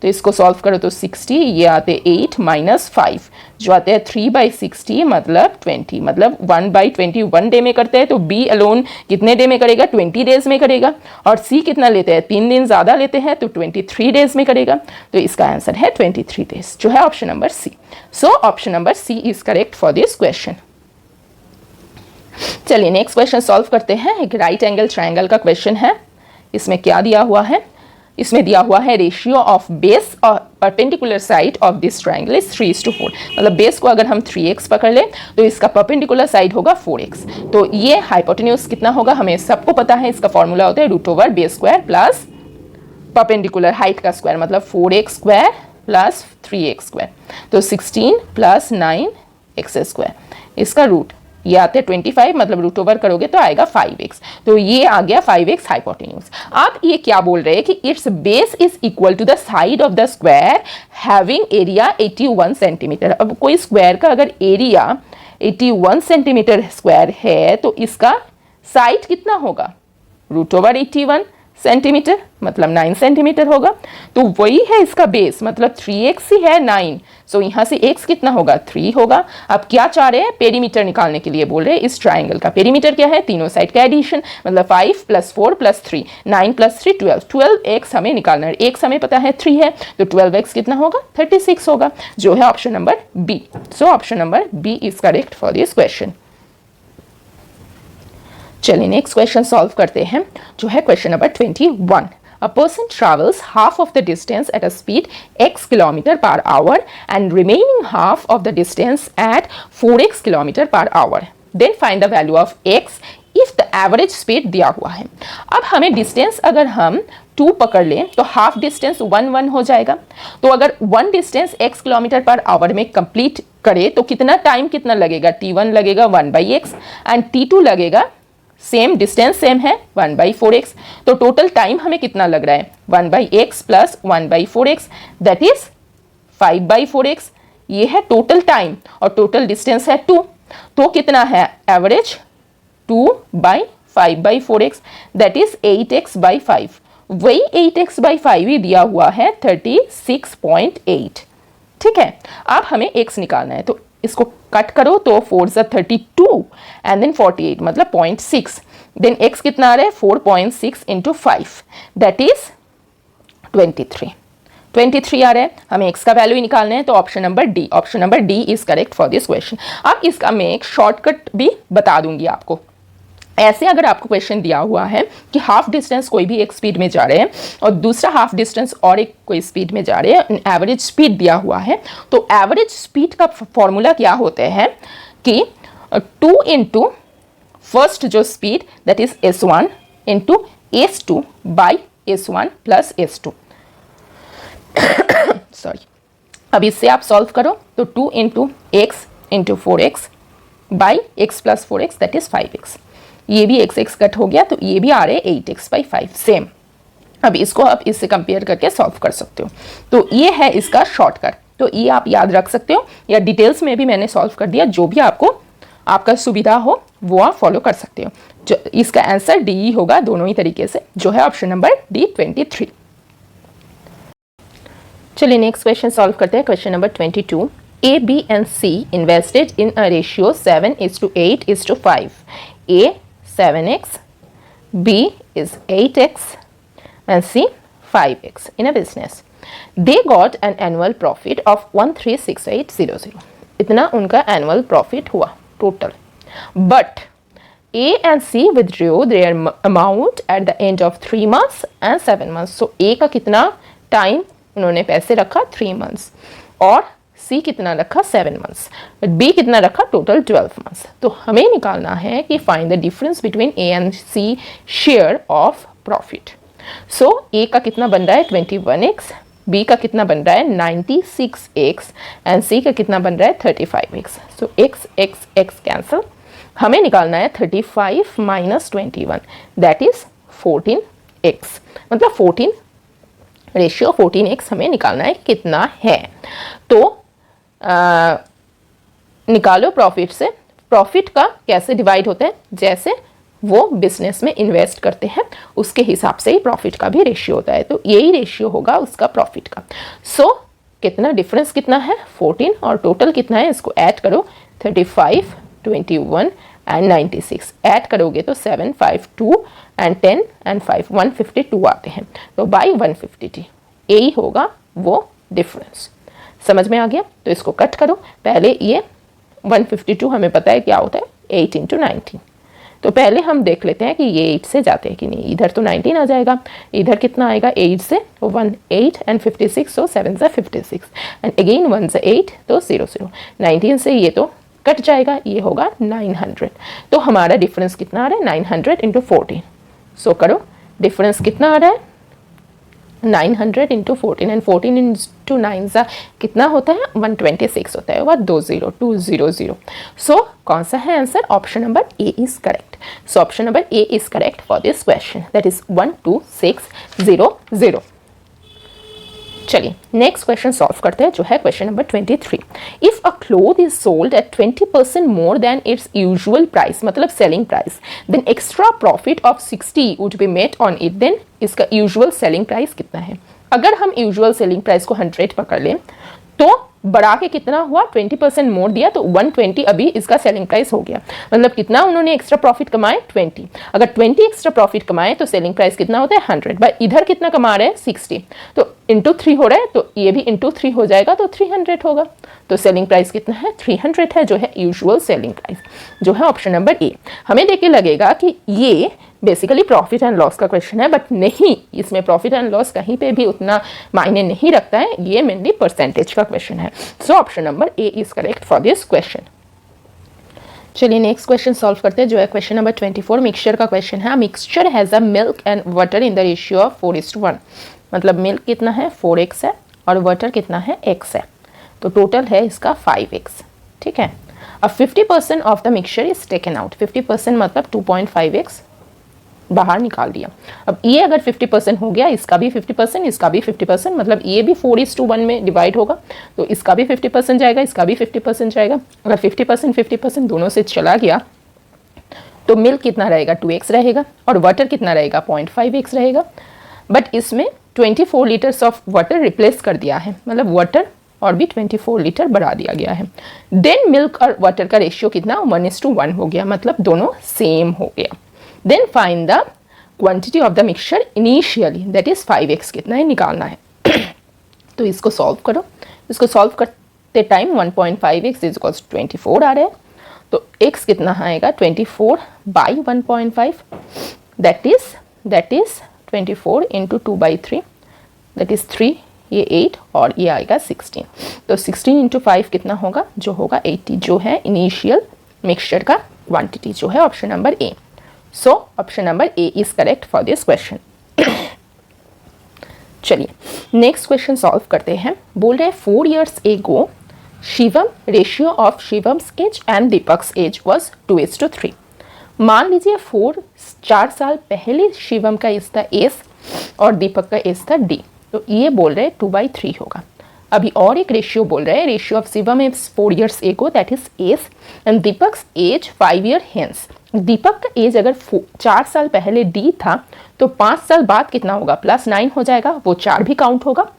तो इसको सॉल्व करो तो 60, ये आते 8 माइनस 5 जो आते हैं 3/60 मतलब 20, मतलब 1/20 1 डे में करते हैं। तो बी अलोन कितने डे में करेगा 20 डेज में करेगा। और सी कितना लेते हैं 3 दिन ज़्यादा लेते हैं तो 23 डेज में करेगा। तो इसका आंसर है 23 डेज जो है option number C. So option number C is correct for this question. चलिए नेक्स्ट क्वेश्चन सॉल्व करते हैं। एक राइट एंगल ट्राइंगल का क्वेश्चन है। इसमें क्या दिया हुआ है, इसमें दिया हुआ है रेशियो ऑफ बेस और perpendicular side of this triangle is 3:4। मतलब बेस को अगर हम 3x पकड़ ले तो इसका परपेंडिकुलर साइड होगा 4x। तो ये हाइपोटेन्यूज कितना होगा हमें सबको पता है, इसका फॉर्मूला होता है √ base square plus perpendicular height का स्क्वायर मतलब 4x square plus 3x square. तो 16 प्लस 9x²। इसका रूट ये आते 25 मतलब √ करोगे तो आएगा 5x। तो ये आ गया 5x हाइपोटेन्यूज। अब ये क्या बोल रहे हैं कि it's base is equal to the side of the square having area 81 centimetre. अब कोई स्क्वायर का अगर एरिया 81 सेंटीमीटर स्क्वायर है तो इसका साइड कितना होगा √81 सेंटीमीटर मतलब 9 सेंटीमीटर होगा। तो वही है इसका बेस मतलब 3x ही है 9। सो यहाँ से x कितना होगा 3 होगा। अब क्या चाह रहे हैं पेरीमीटर निकालने के लिए बोल रहे हैं इस ट्राइंगल का पेरीमीटर क्या है तीनों साइड का एडिशन मतलब 5 + 4 + 3 9 + 3 12। 12x हमें निकालना है, x हमें पता है 3 है तो 12x कितना होगा 36 होगा जो है option number B. So option number B is correct for this question. चलिए नेक्स्ट क्वेश्चन सॉल्व करते हैं जो है question number 21। A person travels half of the distance at a speed x km/h and remaining half of the distance at 4x km/h. Then find the value of x if the average speed दिया हुआ है। अब हमें डिस्टेंस अगर हम 2 पकड़ लें तो हाफ डिस्टेंस 1 हो जाएगा। तो अगर 1 डिस्टेंस x km/h में कंप्लीट करे तो कितना टाइम कितना लगेगा t1 लगेगा 1/x एंड t2 लगेगा सेम डिस्टेंस सेम है 1/4x। तो टोटल टाइम हमें कितना लग रहा है 1/x plus 1/4x that is 5/4x। ये है टोटल टाइम और टोटल डिस्टेंस है 2। तो कितना है average 2/5/4x that is 8x/5। वही 8x/5 ही दिया हुआ है 36.8। ठीक है, अब हमें x निकालना है तो इसको कट करो तो 4 × 32 एंड देन 48 मतलब 0.6। देन x कितना आ रहा है 4.6 × 5 दैट इज 23। 23 आ रहा है, हमें x का वैल्यू ही निकालना है, तो option number D is correct for this question. अब इसका मैं एक शॉर्टकट भी बता दूंगी आपको। ऐसे अगर आपको क्वेश्चन दिया हुआ है कि हाफ डिस्टेंस कोई भी एक स्पीड में जा रहे हैं और दूसरा हाफ डिस्टेंस और एक कोई स्पीड में जा रहे हैं, एवरेज स्पीड दिया हुआ है, तो एवरेज स्पीड का फॉर्मूला क्या होते हैं कि 2 इंटू फर्स्ट जो speed that is s1 into s2 by s1 plus s2 sorry. अब इससे आप सॉल्व करो तो 2 into x into 4x by x plus 4x that is 5x। ये भी x कट हो गया तो ये भी आ रहे 8x बाई 5 सेम। अब इसको आप इससे कंपेयर करके सॉल्व कर सकते हो। तो ये है इसका शॉर्टकट, तो ये आप याद रख सकते हो या डिटेल्स में भी मैंने सॉल्व कर दिया, जो भी आपका सुविधा हो वो आप फॉलो कर सकते हो। जो इसका आंसर डी होगा दोनों ही तरीके से, जो है ऑप्शन नंबर डी 23। चलिए नेक्स्ट क्वेश्चन सॉल्व करते हैं। Question number 22, A, B and C invested in a ratio 7:8:5. A 7x, B is 8x and C 5x in a business. They got an annual profit of 136800. इतना उनका annual profit हुआ total. But A and C withdrew their amount at the end of 3 months and 7 months. So A का कितना टाइम उन्होंने पैसे रखा 3 months और C कितना रखा 7 months, B कितना रखा टोटल 12 months। तो हमें निकालना है कि find the difference between A and C share of profit. So A का कितना बन रहा है 21x, B का कितना बन रहा है 96x एंड C का कितना बन रहा है 35x। सो x कैंसिल, हमें निकालना है 35 माइनस 21 दैट इज 14x, मतलब 14 रेशियो 14x हमें निकालना है कितना है। तो निकालो प्रॉफिट से। प्रॉफिट का कैसे डिवाइड होता है, जैसे वो बिजनेस में इन्वेस्ट करते हैं उसके हिसाब से ही प्रॉफिट का भी रेशियो होता है, तो यही रेशियो होगा उसका प्रॉफिट का। सो कितना डिफरेंस कितना है 14 और टोटल कितना है, इसको ऐड करो 35 21 एंड 96 ऐड करोगे तो 7 5 2 एंड 10 एंड 5 152 आते हैं, तो बाई 150 यही होगा वो डिफरेंस। समझ में आ गया? तो इसको कट करो। पहले ये 152 हमें पता है क्या होता है 8 इंटू 19, तो पहले हम देख लेते हैं कि ये 8 से जाते हैं कि नहीं। इधर तो 19 आ जाएगा, इधर कितना आएगा 8 से 1 8 एंड 56, सो 7 से 56 एंड अगेन 1 से 8 तो 0 0, 19 से ये तो कट जाएगा, ये होगा 900। तो हमारा डिफरेंस कितना आ रहा है 900 इंटू 14। सो करो डिफरेंस कितना आ रहा है 900 इंटू 14 एंड 14 इंटू 9 सा कितना होता है 126 होता है, वह 20200। सो कौन सा है answer, option number A is correct. So option number A is correct for this question that is 12600। चलिए नेक्स्ट क्वेश्चन सॉल्व करते हैं, जो है question number 23। If a cloth is sold at 20% more than its usual price, मतलब selling price, then extra profit of 60 would be made on it, then इसका यूजुअल सेलिंग प्राइस कितना है। अगर हम यूजुअल सेलिंग प्राइस को 100 पकड़ लें तो बढ़ा के कितना हुआ 20% मोर दिया तो 120 अभी इसका सेलिंग प्राइस हो गया, मतलब कितना उन्होंने एक्स्ट्रा प्रॉफिट कमाए 20। अगर 20 एक्स्ट्रा प्रॉफिट कमाए तो सेलिंग प्राइस कितना होता है 100, भाई इधर कितना कमा रहे हैं 60, तो इंटू 3 हो रहा है तो ये भी इंटू 3 हो जाएगा तो 300 होगा। तो सेलिंग प्राइस कितना है 300 है, जो है यूजुअल सेलिंग प्राइस, जो है ऑप्शन नंबर ए। हमें देख के लगेगा कि ये बेसिकली प्रॉफिट एंड लॉस का क्वेश्चन है, बट नहीं, इसमें प्रॉफिट एंड लॉस कहीं पे भी उतना मायने नहीं रखता है, ये मेनली परसेंटेज का क्वेश्चन है। सो option number A is correct for this question. चलिए नेक्स्ट क्वेश्चन सॉल्व करते हैं, जो है क्वेश्चन नंबर 24। मिक्सचर का क्वेश्चन है। Mixture has a milk and water in the ratio of 4:1, मतलब मिल्क कितना है 4x है और वाटर कितना है x है, तो टोटल है इसका 5x। ठीक है, अब 50% of the mixture is taken out, 50% मतलब 2.5x बाहर निकाल दिया। अब ये अगर 50% हो गया, इसका भी 50%, इसका भी 50%, मतलब ये भी 4:1 में डिवाइड होगा, तो इसका भी 50% जाएगा, इसका भी 50% जाएगा। अगर 50% दोनों से चला गया तो मिल्क कितना रहेगा 2x रहेगा और वाटर कितना रहेगा 0.5x रहेगा। बट इसमें 24 लीटर्स ऑफ वाटर रिप्लेस कर दिया है, मतलब वाटर और भी 24 लीटर बढ़ा दिया गया है। देन मिल्क और वाटर का रेशियो कितना 1:1 हो गया, मतलब दोनों सेम हो गया। Then find the quantity of the mixture initially, that is 5x कितना है निकालना है। तो इसको सॉल्व करो। इसको सॉल्व करते टाइम 1.5x इज इक्वल्स 24 आ रहा है, तो x कितना आएगा 24 by 1.5, that is 24 into 2/3, that is 3, ये 8 और ये आएगा 16। तो 16 इंटू 5 कितना होगा, जो होगा 80, जो है इनिशियल मिक्सचर का क्वांटिटी, जो है option number A. So option number A is correct for this question. चलिए नेक्स्ट क्वेश्चन सॉल्व करते हैं। बोल रहे हैं 4 years ago Shivam, ratio of Shivam's age and Deepak's age was 2:3। मान लीजिए 4 साल पहले शिवम का एज था एस और दीपक का एज था डी, तो ये बोल रहे हैं 2/3 होगा। अभी और एक रेशियो बोल रहे हैं, ratio of Shivam is 4 years ago that is S and Deepak's age 5 year hence। Deepak का एज अगर 4 साल पहले डी था तो 5 साल बाद कितना होगा, +9 हो जाएगा, वो 4 भी काउंट होगा,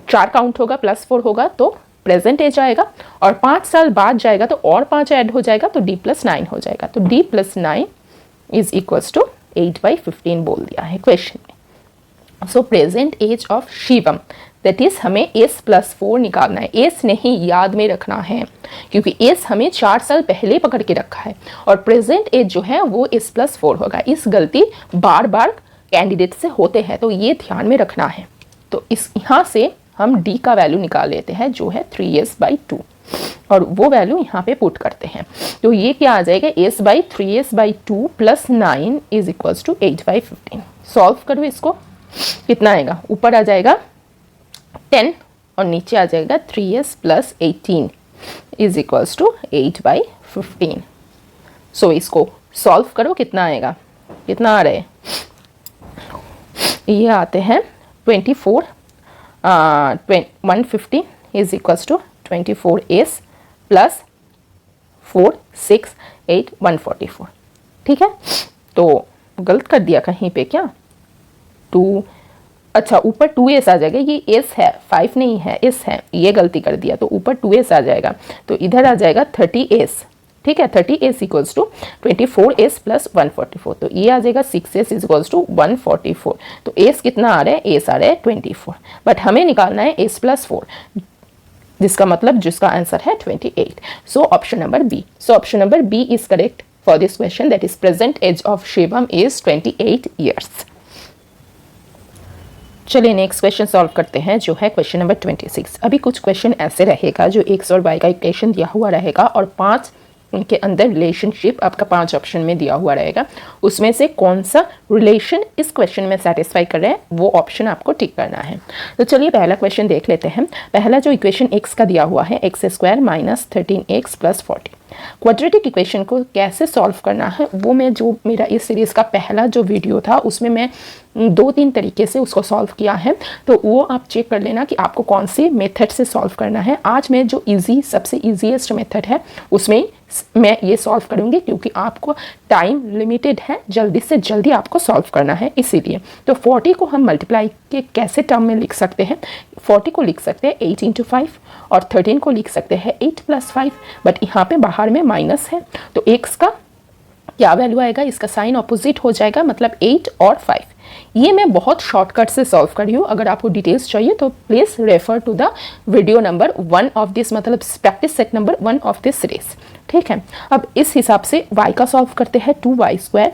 4 काउंट होगा, +4 होगा तो प्रेजेंट एज आएगा, और 5 साल बाद जाएगा तो और 5 ऐड हो जाएगा तो D+9 हो जाएगा। तो D+9 इज इक्वल्स टू 8/15 बोल दिया है क्वेश्चन में। So present age of Shivam that is हमें S+4 निकालना है। एस नहीं याद में रखना है, क्योंकि एस हमें 4 साल पहले पकड़ के रखा है और प्रेजेंट एज जो है वो S+4 होगा। इस गलती बार बार कैंडिडेट से होते हैं, तो ये ध्यान में रखना है। तो इस यहाँ से हम डी का वैल्यू निकाल लेते हैं, जो है 3s/2, और वो वैल्यू यहाँ पे पुट करते हैं। तो ये क्या आ जाएगा, s/3s/2 + 9 is equals to 8/15। Solve करो इसको, कितना आएगा, ऊपर आ जाएगा 10 और नीचे आ जाएगा 3s + 18 इज इक्वल्स टू 8/15। सो इसको सॉल्व करो, कितना आएगा, कितना आ रहा है, ये आते हैं 150 इज इक्वल्स टू 24s + 4 6 8 144। ठीक है, तो गलत कर दिया कहीं पे क्या, 2, अच्छा ऊपर 2s आ जाएगा, ये s है 5 नहीं है s है, ये गलती कर दिया, तो ऊपर 2s आ जाएगा, तो इधर आ जाएगा 30s। ठीक है, 30s इक्वल्स टू 24s + 144, तो ये आ जाएगा 6s इक्वल्स टू 144। तो s कितना आ रहा है, s आ रहा है 24, बट हमें निकालना है s+4, जिसका मतलब जिसका आंसर है 28। So option number B, so option number B is correct for this question, that is present age of Shivam is 28 years। चलिए नेक्स्ट क्वेश्चन सॉल्व करते हैं, जो है क्वेश्चन नंबर 26। अभी कुछ क्वेश्चन ऐसे रहेगा जो x और y का इक्वेशन दिया हुआ रहेगा और 5 उनके अंदर रिलेशनशिप आपका 5 ऑप्शन में दिया हुआ रहेगा, उसमें से कौन सा रिलेशन इस क्वेश्चन में सेटिस्फाई कर रहे हैं वो ऑप्शन आपको टिक करना है। तो चलिए पहला क्वेश्चन देख लेते हैं। पहला जो इक्वेशन x का दिया हुआ है, x² - 13x + 40। क्वाड्रेटिक इक्वेशन को कैसे सॉल्व करना है वो मैं, जो मेरा इस सीरीज़ का पहला जो वीडियो था उसमें मैं 2-3 तरीके से उसको सॉल्व किया है, तो वो आप चेक कर लेना कि आपको कौन से मेथड से सॉल्व करना है। आज मैं जो सबसे ईजीएस्ट मेथड है उसमें मैं ये सॉल्व करूँगी, क्योंकि आपको टाइम लिमिटेड है, जल्दी से जल्दी आपको सॉल्व करना है इसीलिए। तो 40 को हम मल्टीप्लाई के कैसे टर्म में लिख सकते हैं, 40 को लिख सकते हैं 8 × 5 और 13 को लिख सकते हैं 8 + 5, बट यहाँ पे बाहर में माइनस है, तो x का क्या वैल्यू आएगा, इसका साइन अपोजिट हो जाएगा, मतलब 8 और 5। ये मैं बहुत शॉर्टकट से सॉल्व करी हूँ, अगर आपको डिटेल्स चाहिए तो please refer to the video number 1 of this, मतलब practice set number 1 of this series. ठीक है, अब इस हिसाब से y का सॉल्व करते हैं, 2y² - y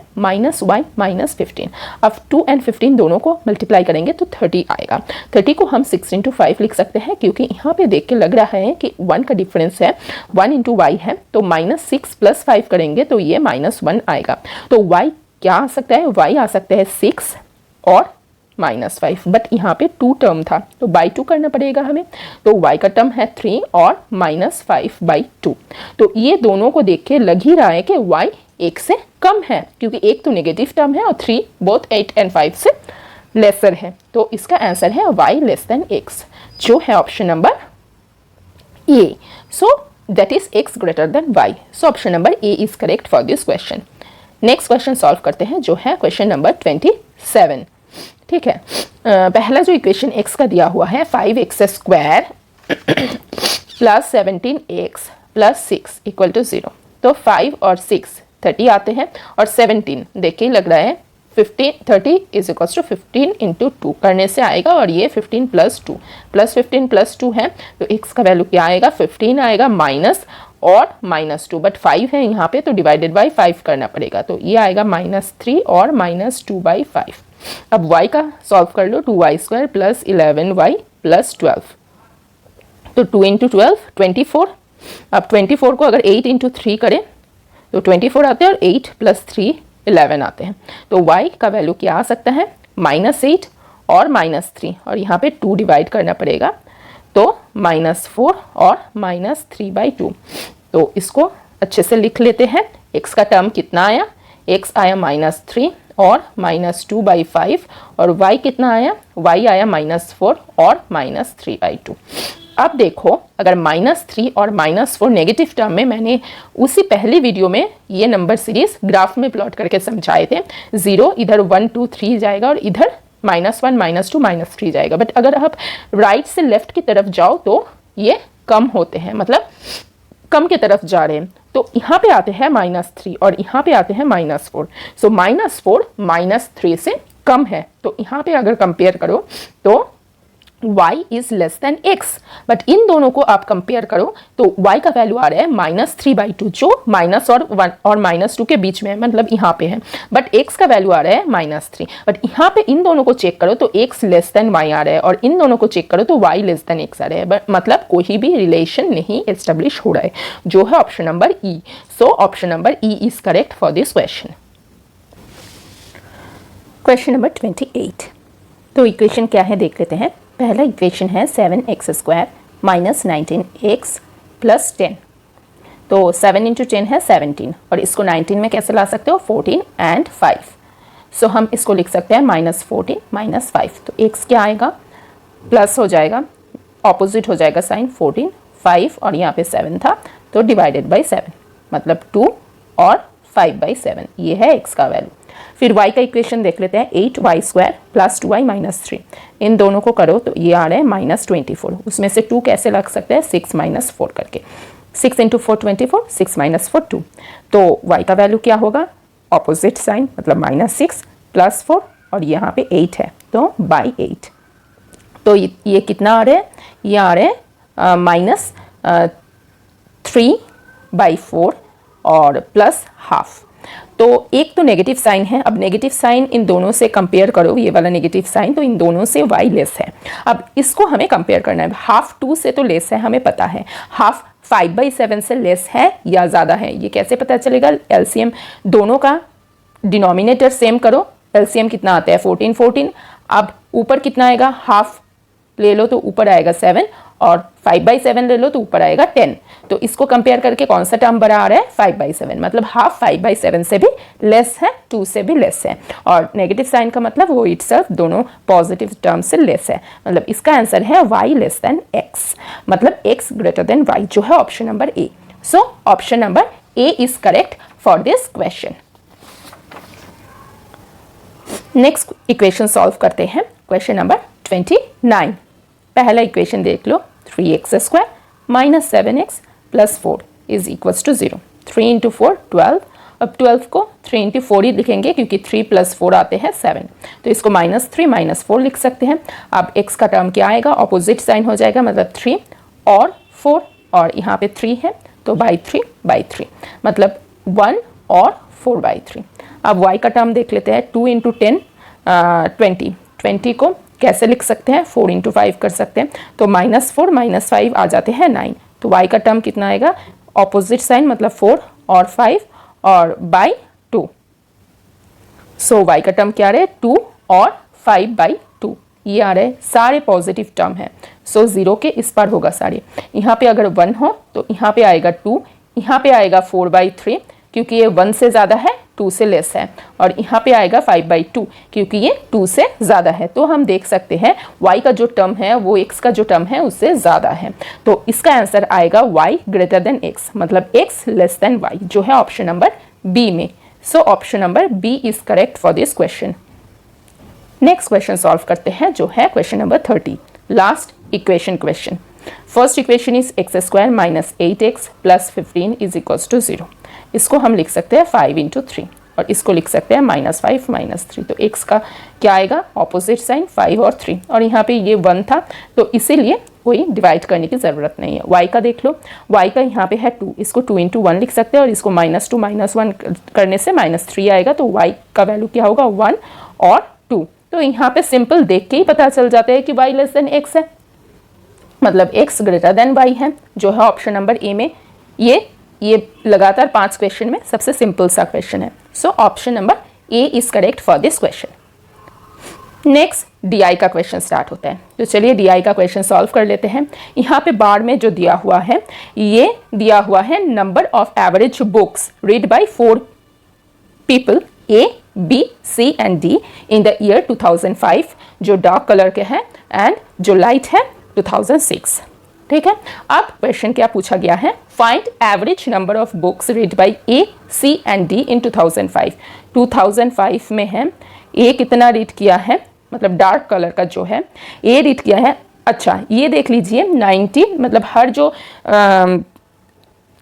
- 15। अब 2 और 15 दोनों को मल्टीप्लाई करेंगे तो 30 आएगा। 30 को हम 6 × 5 लिख सकते हैं, क्योंकि यहाँ पे देख के लग रहा है कि 1 का डिफरेंस है, 1 × y है, तो -6 + 5 करेंगे तो ये -1 आएगा। तो y क्या आ सकता है, y आ सकता है 6 और -5, बट यहाँ पे 2 टर्म था तो बाई 2 करना पड़ेगा हमें, तो y का टर्म है 3 और -5/2। तो ये दोनों को देख के लग ही रहा है कि y 1 से कम है, क्योंकि एक तो नेगेटिव टर्म है और 3 बोथ 8 और 5 से लेसर है, तो इसका आंसर है y < x, जो है option number A. So that is x > y। So option number A is correct for this question. Next question solve करते हैं, जो है क्वेश्चन नंबर 27। ठीक है, पहला जो इक्वेशन x का दिया हुआ है 5x² + 17x + 6 = 0। तो 5 और 6 30 आते हैं और 17 देख के लग रहा है 30 इज इक्वल्स टू 15 इंटू 2 करने से आएगा, और ये 15 प्लस 2 प्लस 2 है, तो x का वैल्यू क्या आएगा, 15 आएगा माइनस और -2, बट 5 है यहाँ पे तो डिवाइडेड बाई 5 करना पड़ेगा, तो ये आएगा -3 और -2/5। अब y का सॉल्व कर लो, 2y² प्लस 11y प्लस 12, तो 2 इंटू 12 24। अब 24 को अगर 8 इंटू 3 करें तो 24 आते हैं, और 8 प्लस 3 11 आते हैं, तो y का वैल्यू क्या आ सकता है, -8 और -3, और यहाँ पे 2 डिवाइड करना पड़ेगा, तो -4 और -3/2। तो इसको अच्छे से लिख लेते हैं। x का टर्म कितना आया, x आया -3 और -2/5, और y कितना आया, y आया -4 और -3/2। अब देखो, अगर -3 और -4 नेगेटिव टर्म में, मैंने उसी पहली वीडियो में ये नंबर सीरीज ग्राफ में प्लॉट करके समझाए थे, 0 इधर 1 2 3 जाएगा और इधर -1 -2 -3 जाएगा, बट अगर आप राइट से लेफ्ट की तरफ जाओ तो ये कम होते हैं, मतलब कम की तरफ जा रहे हैं, तो यहाँ पे आते हैं -3 और यहाँ पे आते हैं -4, सो -4 -3 से कम है, तो यहाँ पे अगर कंपेयर करो तो y is less than x, but in दोनों को आप कंपेयर करो तो y का वैल्यू आ रहा है -3/2, जो माइनस और 1 और -2 के बीच में है, मतलब यहाँ पे है, बट x का वैल्यू आ रहा है -3, बट यहाँ पे इन दोनों को चेक करो तो x लेस देन y आ रहा है, और इन दोनों को चेक करो तो y लेस देन x आ रहा है, बट मतलब कोई भी रिलेशन नहीं एस्टेब्लिश हो रहा है, जो है option number E. So option number E is correct for this question. Question number 28, तो इक्वेशन क्या है देख लेते हैं। पहला इक्वेशन है 7x² माइनस 19x प्लस 10, तो 7 इंटू 10 है 17, और इसको 19 में कैसे ला सकते हो, 14 एंड 5, सो हम इसको लिख सकते हैं -14 -5, तो x क्या आएगा, प्लस हो जाएगा, ऑपोजिट हो जाएगा साइन, 14 5 और यहाँ पे 7 था, तो डिवाइडेड बाई 7, मतलब 2 और 5/7, ये है x का वैल्यू। फिर y का इक्वेशन देख लेते हैं, 8y² प्लस 2y माइनस 3, इन दोनों को करो तो ये आ रहा है -24, उसमें से 2 कैसे लग सकता है, 6 - 4 करके, 6 इंटू 4 24, 6 - 4 2, तो y का वैल्यू क्या होगा, ऑपोजिट साइन, मतलब -6 प्लस 4 और यहाँ पे 8 है, तो बाई 8, तो ये कितना आ रहा है, ये आ रहा है -3/4 और प्लस हाफ, तो एक तो नेगेटिव साइन है। अब नेगेटिव साइन इन दोनों से कंपेयर करो, ये वाला नेगेटिव साइन, तो इन दोनों से y लेस है। अब इसको हमें कंपेयर करना है, हाफ 2 से तो लेस है, हमें पता है, हाफ 5/7 से लेस है या ज़्यादा है, ये कैसे पता चलेगा, एलसीएम दोनों का डिनोमिनेटर सेम करो, एलसीएम कितना आता है 14 14, अब ऊपर कितना आएगा, हाफ ले लो तो ऊपर आएगा 7 और 5/7 ले लो तो ऊपर आएगा 10, तो इसको कंपेयर करके कौन सा टर्म बड़ा आ रहा है, 5/7, मतलब हाफ 5/7 से भी लेस है, 2 से भी लेस है, और नेगेटिव साइन का मतलब वो इटसेल्फ दोनों पॉजिटिव टर्म से लेस है, मतलब इसका आंसर है y लेस देन x, मतलब x ग्रेटर देन y, जो है option number A. So option number A is correct for this question. Next equation solve करते हैं, क्वेश्चन नंबर 29। पहला इक्वेशन देख लो, 3x² minus 7x plus 4 is equals to 0, 3 into 4 12, अब 12 को 3 इंटू 4 ही लिखेंगे क्योंकि 3 + 4 आते हैं 7, तो इसको -3 - 4 लिख सकते हैं। अब x का टर्म क्या आएगा, ऑपोजिट साइन हो जाएगा, मतलब 3 और 4, और यहाँ पे 3 है तो बाई 3/3, मतलब 1 और 4/3। अब y का टर्म देख लेते हैं, 2 इंटू 10 20, 20 को कैसे लिख सकते हैं, 4 इंटू 5 कर सकते हैं, तो -4 - 5 आ जाते हैं 9, तो y का टर्म कितना आएगा, ऑपोजिट साइन, मतलब 4 और 5 और बाई 2, सो y का टर्म क्या आ रहा है, 2 और 5/2, ये आ रहा है, सारे पॉजिटिव टर्म है, सो 0 के इस पर होगा सारे, यहाँ पे अगर 1 हो तो यहाँ पे आएगा 2, यहाँ पे आएगा 4/3 क्योंकि ये 1 से ज़्यादा है, 2 से लेस है, और यहाँ पे आएगा 5/2 क्योंकि ये 2 से ज़्यादा है, तो हम देख सकते हैं y का जो टर्म है वो x का जो टर्म है उससे ज़्यादा है, तो इसका आंसर आएगा y ग्रेटर देन x, मतलब x लेस देन y, जो है ऑप्शन नंबर बी में। So option number B is correct for this question. Next question solve करते हैं, जो है question number 30, last equation question. First equation is x² minus 8x plus 15 is equals to 0, इसको हम लिख सकते हैं 5 इंटू 3, और इसको लिख सकते हैं -5 -3। तो x का क्या आएगा, ऑपोजिट साइन 5 और 3, और यहाँ पे ये 1 था तो इसीलिए कोई डिवाइड करने की ज़रूरत नहीं है। y का देख लो, y का यहाँ पे है 2, इसको 2 × 1 लिख सकते हैं और इसको -2 -1 करने से -3 आएगा, तो y का वैल्यू क्या होगा 1 और 2। तो यहाँ पे सिंपल देख के ही पता चल जाता है कि y लेस देन x है, मतलब x ग्रेटर देन y है, जो है ऑप्शन नंबर ए में। ये लगातार 5 क्वेश्चन में सबसे सिंपल सा क्वेश्चन है। सो option number A is correct for this question. Next D का क्वेश्चन स्टार्ट होता है, तो चलिए डी का क्वेश्चन सॉल्व कर लेते हैं। यहाँ पे बार में जो दिया हुआ है, ये दिया हुआ है number of average books read bye 4 people A, B, C and D in the year 2005, जो डार्क कलर के हैं, एंड जो लाइट है 2006। ठीक है, अब क्वेश्चन क्या पूछा गया है, find average number of books read bye A, C and D इन 2005। 2005 में है, A कितना रीड किया है, मतलब डार्क कलर का जो है A रीड किया है। अच्छा ये देख लीजिए 90, मतलब हर जो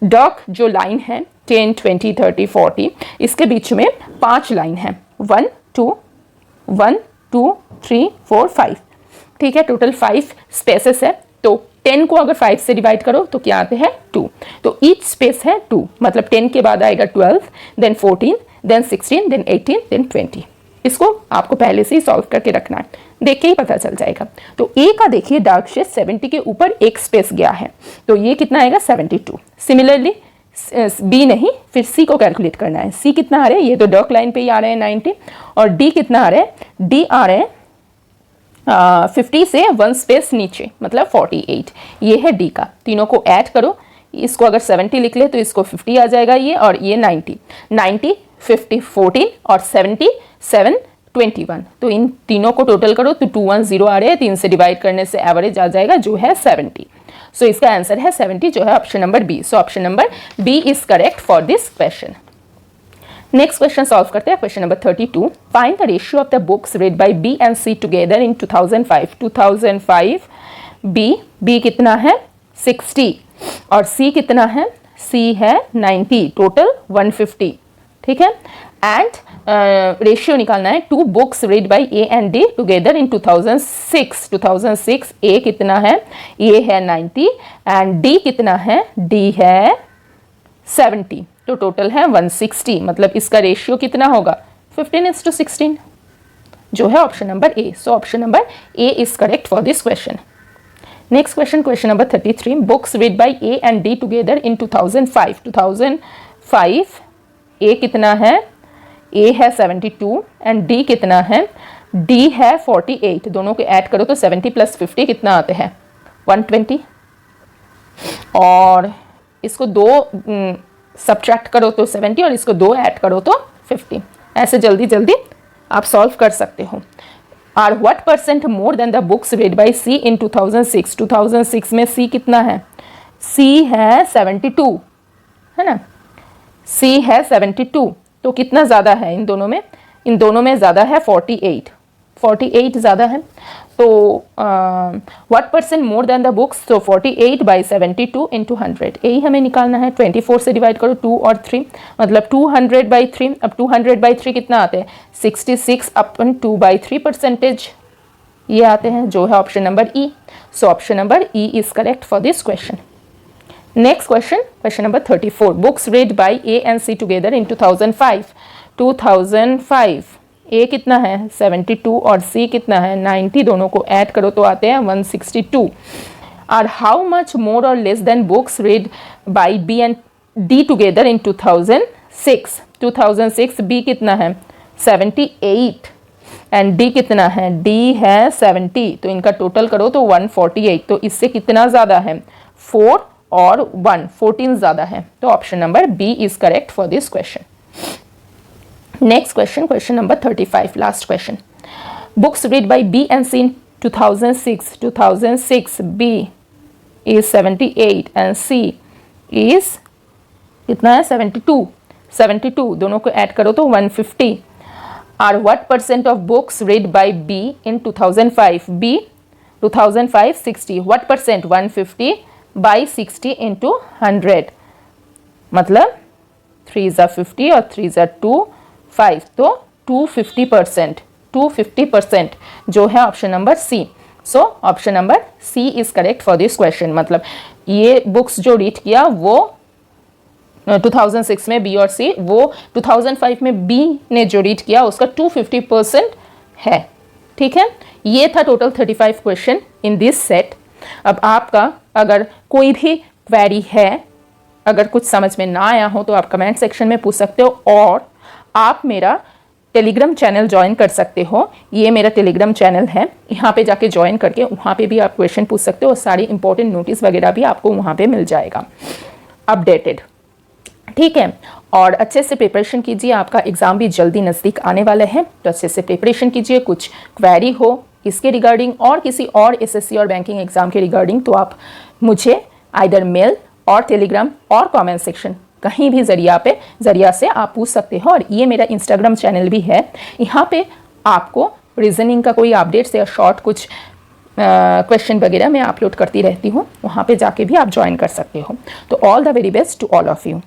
डार्क जो लाइन है 10, 20, 30, 40, इसके बीच में 5 लाइन है, 1, 2, 3, 4, 5। ठीक है, टोटल 5 स्पेसेस है, तो 10 को अगर 5 से डिवाइड करो तो क्या आते हैं 2, तो ईच स्पेस है 2, मतलब 10 के बाद आएगा 12, देन 14, देन 16, देन 18, देन 20। इसको आपको पहले से ही सॉल्व करके रखना है, देख के ही पता चल जाएगा। तो ए का देखिए डार्क शेड 70 के ऊपर एक स्पेस गया है, तो ये कितना आएगा 72। सिमिलरली बी नहीं, फिर सी को कैलकुलेट करना है। सी कितना आ रहा है, ये तो डार्क लाइन पे ही आ रहे हैं 90, और डी कितना आ रहा है, डी आ रहे हैं 50 से 1 स्पेस नीचे, मतलब 48। ये है डी का, तीनों को ऐड करो, इसको अगर 70 लिख ले तो इसको 50 आ जाएगा ये, और ये 90, 50, 14 और 70, 7, 21। तो इन तीनों को टोटल करो तो 210 आ रहे हैं, 3 से डिवाइड करने से एवरेज आ जाएगा जो है 70। सो इसका आंसर है 70, जो है option number B. So option number B is correct for this question. Next question solve करते हैं, question number 32। Find the ratio of the books read by B and C together in 2005। 2005 B कितना है 60, और C कितना है, C है 90, टोटल 150। ठीक है, एंड रेशियो निकालना है 2 books read by A and D together in 2006। 2006 A कितना है, A है 90 एंड D कितना है, D है 70, तो टोटल है 160, मतलब इसका रेशियो कितना होगा 15:16, जो है option number A. So option number A is correct for this question. Next question, question number 33। Books read by A and D together in 2005। 2005 A कितना है, ए है 72 एंड डी कितना है, डी है 48। दोनों को ऐड करो तो 70 + 50 कितना आते हैं 120, और इसको 2 सब्ट्रैक्ट करो तो 70, और इसको 2 ऐड करो तो 50। ऐसे जल्दी जल्दी आप सॉल्व कर सकते हो। Are what % more than the books read by C in 2006। 2006 में सी कितना है, सी है 72, है ना, सी है 72, तो कितना ज़्यादा है इन दोनों में, इन दोनों में ज़्यादा है 48 ज़्यादा है। तो what % more than the books, तो 48/72 × 100, यही हमें निकालना है। 24 से डिवाइड करो 2 और 3, मतलब 200/3। अब 200/3 कितना आते हैं 66/2/3%, ये आते हैं, जो है option number E. So option number E is correct for this question. Next question, question number 34। Books read by A and C together in 2005। 2005 A कितना है 72 और सी कितना है 90, दोनों को ऐड करो तो आते हैं 162। आर हाउ मच मोर और less than books read by B and D together in 2006। 2006 B कितना है 78 एंड डी कितना है, डी है 70, तो इनका टोटल करो तो 148। तो इससे कितना ज़्यादा है 4 और 1, 14 ज़्यादा है, तो option number B is correct for this question. Next question, question number 35, last question. Books read by B and C in 2006। 2006 B is 78 and C is कितना है 72, दोनों को ऐड करो तो 150। Are what % of books read by B in 2005। B 2005 60, what %, 150/60 × 100, मतलब 3 × 50 और 3 × 2 5, तो 250%, 250% जो है option number C. So option number C is correct for this question. मतलब ये बुक्स जो रीड किया वो 2006 में बी और सी, वो 2005 में बी ने जो रीड किया उसका 250% है। ठीक है, ये था total 35 question in this set. अब आपका अगर कोई भी क्वेरी है, अगर कुछ समझ में ना आया हो तो आप कमेंट सेक्शन में पूछ सकते हो, और आप मेरा टेलीग्राम चैनल ज्वाइन कर सकते हो। ये मेरा टेलीग्राम चैनल है, यहाँ पे जाके ज्वाइन करके वहाँ पे भी आप क्वेश्चन पूछ सकते हो, और सारी इंपॉर्टेंट नोटिस वगैरह भी आपको वहाँ पे मिल जाएगा अपडेटेड। ठीक है, और अच्छे से प्रिपरेशन कीजिए, आपका एग्ज़ाम भी जल्दी नज़दीक आने वाला है, तो अच्छे से प्रिपरेशन कीजिए। कुछ क्वेरी हो इसके रिगार्डिंग और किसी और एसएससी और बैंकिंग एग्ज़ाम के रिगार्डिंग, तो आप मुझे आइदर मेल और टेलीग्राम और कमेंट सेक्शन कहीं भी ज़रिया से आप पूछ सकते हो। और ये मेरा इंस्टाग्राम चैनल भी है, यहाँ पे आपको रीजनिंग का कोई अपडेट्स या शॉर्ट कुछ क्वेश्चन वगैरह मैं अपलोड करती रहती हूँ, वहाँ पे जाके भी आप ज्वाइन कर सकते हो। तो all the very best to all of you.